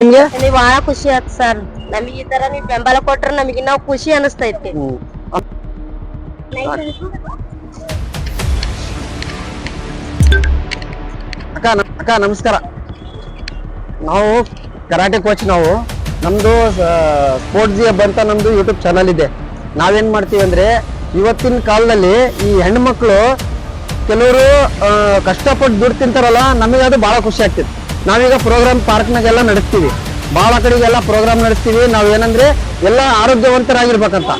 ನಿಮ್ಗೆ ನಮಗೆ ಬಹಳ ಖುಷಿ ಆಯ್ತು ಸರ್. ನಮಗೆ ಈ ತರ ನೀವು ಬೆಂಬಲ ಕೊಟ್ರೆ ನಮಗೆ ನಾವು ಖುಷಿ ಅನಿಸ್ತೈತಿ. ಅಕ್ಕ ನಮಸ್ಕಾರ. ನಾವು ಕರಾಟೆ ಕೋಚ್. ನಾವು ನಮ್ದು ಸ್ಪೋರ್ಟ್ಸ್ ಹಬ್ ಅಂತ ನಮ್ದು ಯೂಟ್ಯೂಬ್ ಚಾನಲ್ ಇದೆ. ನಾವೇನ್ ಮಾಡ್ತೀವಿ ಅಂದ್ರೆ ಇವತ್ತಿನ ಕಾಲದಲ್ಲಿ ಈ ಹೆಣ್ಮಕ್ಳು ಕೆಲವರು ಕಷ್ಟಪಟ್ಟು ದುಡ್ಡು ತಿಂತಾರಲ್ಲ, ನಮಗೆ ಅದು ಬಹಳ ಖುಷಿ ಆಗ್ತದೆ. ನಾವೀಗ ಪ್ರೋಗ್ರಾಮ್ ಪಾರ್ಕ್ನಾಗೆಲ್ಲ ನಡೆಸ್ತೀವಿ, ಬಹಳ ಕಡೆಗೆಲ್ಲ ಪ್ರೋಗ್ರಾಮ್ ನಡೆಸ್ತೀವಿ. ನಾವ್ ಏನಂದ್ರೆ ಎಲ್ಲ ಆರೋಗ್ಯವಂತರಾಗಿರ್ಬೇಕಂತ.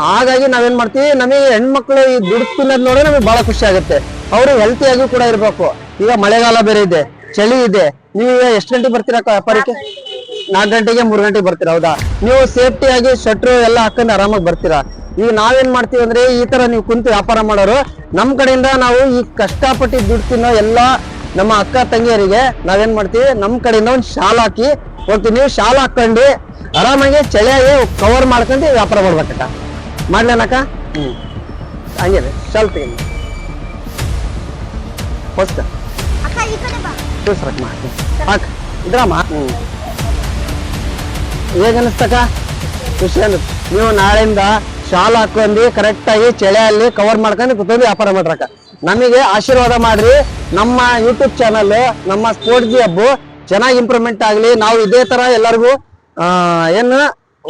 ಹಾಗಾಗಿ ನಾವೇನ್ ಮಾಡ್ತೀವಿ, ನಮಗೆ ಹೆಣ್ಮಕ್ಳು ಈ ದುಡ್ಡು ತಿನ್ನೋದ್ ನೋಡಿ ನಮಗೆ ಬಹಳ ಖುಷಿ ಆಗುತ್ತೆ. ಅವರು ಹೆಲ್ತಿಯಾಗಿ ಕೂಡ ಇರ್ಬೇಕು. ಈಗ ಮಳೆಗಾಲ ಬೇರೆ ಇದೆ, ಚಳಿ ಇದೆ. ನೀವು ಎಷ್ಟು ಗಂಟೆಗೆ ಬರ್ತೀರಾ ವ್ಯಾಪಾರಕ್ಕೆ? 4 ಗಂಟೆಗೆ 3 ಗಂಟೆಗೆ ಬರ್ತೀರಾ? ಹೌದಾ? ನೀವು ಸೇಫ್ಟಿ ಆಗಿ ಶಟ್ರು ಎಲ್ಲ ಹಾಕೊಂಡು ಆರಾಮಾಗಿ ಬರ್ತೀರಾ. ಈಗ ನಾವೇನ್ ಮಾಡ್ತೀವಿ ಅಂದ್ರೆ ಈ ತರ ನೀವು ಕುಂತು ವ್ಯಾಪಾರ ಮಾಡೋರು, ನಮ್ ಕಡೆಯಿಂದ ನಾವು ಈ ಕಷ್ಟಪಟ್ಟು ದುಡ್ಡು ತಿನ್ನೋ ಎಲ್ಲ ನಮ್ಮ ಅಕ್ಕ ತಂಗಿಯರಿಗೆ ನಾವೇನ್ ಮಾಡ್ತೀವಿ, ನಮ್ ಕಡೆಯಿಂದ ಒಂದು ಶಾಲ್ ಹಾಕಿ ಹೋಗ್ತೀವಿ. ನೀವು ಶಾಲ್ ಹಾಕೊಂಡು ಆರಾಮಾಗಿ ಚಳಿಯಾಗಿ ಕವರ್ ಮಾಡ್ಕೊಂಡು ವ್ಯಾಪಾರ ಮಾಡ್ಬೇಕಕ್ಕ. ಮಾಡ್ಲೇನಕ್ಕ? ಹಂಗೆ ಶಾಲ್ ತೆಗಿ ಹೊಸ್ತ ಇದ್ರಮ್ಮ. ಹೇಗ ಅನಿಸ್ತಕ್ಕ? ಖುಷಿ ಅನ್ನಿಸ್ತು. ನೀವು ನಾಳೆಯಿಂದ ಶಾಲ್ ಹಾಕೊಂಡು ಕರೆಕ್ಟ್ ಆಗಿ ಚಳಿಯಲ್ಲಿ ಕವರ್ ಮಾಡ್ಕೊಂಡು ಕುತ್ಕೊಂಡು ವ್ಯಾಪಾರ ಮಾಡ್ರಕ್ಕ. ನಮಗೆ ಆಶೀರ್ವಾದ ಮಾಡ್ರಿ. ನಮ್ಮ ಯೂಟ್ಯೂಬ್ ಚಾನಲ್, ನಮ್ಮ ಸ್ಪೋರ್ಟ್ಸ್ ಹಬ್ ಚೆನ್ನಾಗಿ ಇಂಪ್ರೂವ್ಮೆಂಟ್ ಆಗ್ಲಿ. ನಾವು ಇದೇ ತರ ಎಲ್ಲರಿಗೂ ಏನು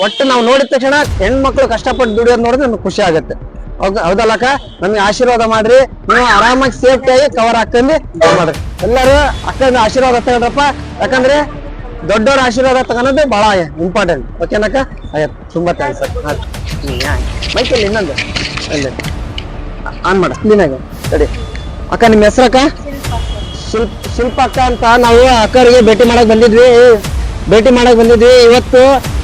ಒಟ್ಟು ನಾವು ನೋಡಿದ ತಕ್ಷಣ ಹೆಣ್ಮಕ್ಳು ಕಷ್ಟಪಟ್ಟು ದುಡಿಯೋದು ನೋಡಿದ್ರೆ ನಮ್ಗೆ ಖುಷಿ ಆಗುತ್ತೆ. ಹೌದಲ್ಲಕ್ಕ? ನಮ್ಗೆ ಆಶೀರ್ವಾದ ಮಾಡ್ರಿ. ನೀವು ಆರಾಮಾಗಿ ಸೇಫ್ಟಿ ಆಗಿ ಕವರ್ ಹಾಕೊಂಡು ಮಾಡ್ರಿ. ಎಲ್ಲರೂ ಅಕ್ಕಂದ ಆಶೀರ್ವಾದ ತಗೊಂಡ್ರಪ್ಪ. ಯಾಕಂದ್ರೆ ದೊಡ್ಡವ್ರ ಆಶೀರ್ವಾದ ತಗೊಳೋದು ಬಹಳ ಇಂಪಾರ್ಟೆಂಟ್. ಓಕೆನಕ್ಕ? ಆಯ್ತು, ತುಂಬಾ ಥ್ಯಾಂಕ್ಸ್. ಮೈಕಲ್ಲಿ ಇನ್ನೊಂದು ಆನ್ ಮಾಡ ಕ್ಲೀನಾಗ ಸರಿ. ಅಕ್ಕ ನಿಮ್ಮ ಹೆಸರಕ್ಕ? ಶಿಲ್ಪ ಅಕ್ಕ ಅಂತ. ನಾವು ಅಕ್ಕರಿಗೆ ಭೇಟಿ ಮಾಡಕ್ ಬಂದಿದ್ವಿ. ಇವತ್ತು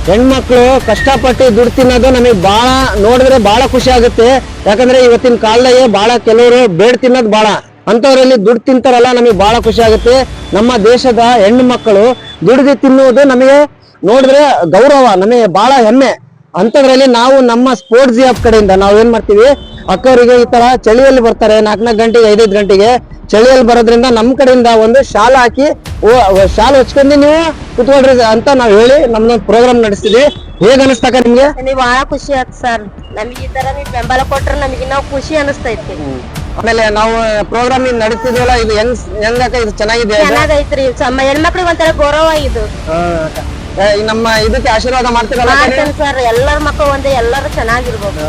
ಹೆಣ್ಮಕ್ಳು ಕಷ್ಟಪಟ್ಟು ದುಡ್ಡು ತಿನ್ನೋದು ನಮಗೆ ಬಹಳ ನೋಡಿದ್ರೆ ಬಹಳ ಖುಷಿ ಆಗುತ್ತೆ. ಯಾಕಂದ್ರೆ ಇವತ್ತಿನ ಕಾಲದಾಗೆ ಬಹಳ ಕೆಲವರು ಬೇಡ ತಿನ್ನೋದು ಬಹಳ, ಅಂತವರಲ್ಲಿ ದುಡ್ಡು ತಿಂತಾರಲ್ಲ, ನಮಗೆ ಬಹಳ ಖುಷಿ ಆಗುತ್ತೆ. ನಮ್ಮ ದೇಶದ ಹೆಣ್ಣು ಮಕ್ಕಳು ದುಡ್ದು ತಿನ್ನುವುದು ನಮಗೆ ನೋಡಿದ್ರೆ ಗೌರವ, ನಮಗೆ ಬಹಳ ಹೆಮ್ಮೆ. ಅಂತದ್ರಲ್ಲಿ ನಾವು ನಮ್ಮ ಸ್ಪೋರ್ಟ್ಸ್ ಹಬ್ ಕಡೆಯಿಂದ ನಾವ್ ಏನ್ ಮಾಡ್ತೀವಿ, ಅಕ್ಕವರಿಗೆ ಈ ತರ ಚಳಿಯಲ್ಲಿ ಬರ್ತಾರೆ 4 ಗಂಟೆಗೆ 5 ಗಂಟೆಗೆ ಚಳಿಯಲ್ಲಿ ಬರೋದ್ರಿಂದ ನಮ್ ಕಡೆಯಿಂದ ಒಂದು ಶಾಲ್ ಹಾಕಿ ಶಾಲ್ ಹಚ್ಕೊಂಡು ನೀವು ಕುತ್ಕೊಳ್ರಿ ಅಂತ ನಾವ್ ಹೇಳಿ ನಮ್ದೊಂದು ಪ್ರೋಗ್ರಾಮ್ ನಡೆಸ್ತೀವಿ. ಹೇಗ ಅನಿಸ್ತಕ್ಕ ನಿಮ್ಗೆ? ನಮಗೆ ಬಹಳ ಖುಷಿ ಆಯ್ತು ಸರ್. ನಮಗೆ ಈ ತರ ನೀವು ಬೆಂಬಲ ಕೊಟ್ರೆ ನಮಗೆ ನಾವು ಖುಷಿ ಅನಿಸ್ತೈತಿ. ಆಮೇಲೆ ನಾವು ಪ್ರೋಗ್ರಾಮ್ ನಡೆಸ್ತಿದ್ವಲ್ಲ, ಇದು ಹೆಂಗಕ್ಕ? ಇದು ಚೆನ್ನಾಗಿದೆ, ಚೆನ್ನಾಗೈತ್ರಿ. ಹೆಣ್ಮಕ್ಳಿಗೆ ಒಂಥರ ಗೌರವ ಇದು. ನಮ್ಮ ಇದಕ್ಕೆ ಆಶೀರ್ವಾದ ಮಾಡ್ತೀರಲ್ಲ ಸರ್. ಎಲ್ಲರ ಮಕ್ಕಳು ಒಂದೇ, ಎಲ್ಲರೂ ಚೆನ್ನಾಗಿರ್ಬೋದು.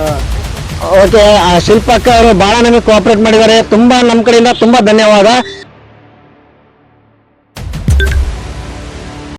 ಓಕೆ. ಶಿಲ್ಪ ಅಕ್ಕ ಅವರು ಬಹಳ ನಮಗೆ ಕೋಆಪರೇಟ್ ಮಾಡಿದ್ದಾರೆ. ತುಂಬಾ ನಮ್ ಕಡೆಯಿಂದ ತುಂಬಾ ಧನ್ಯವಾದ.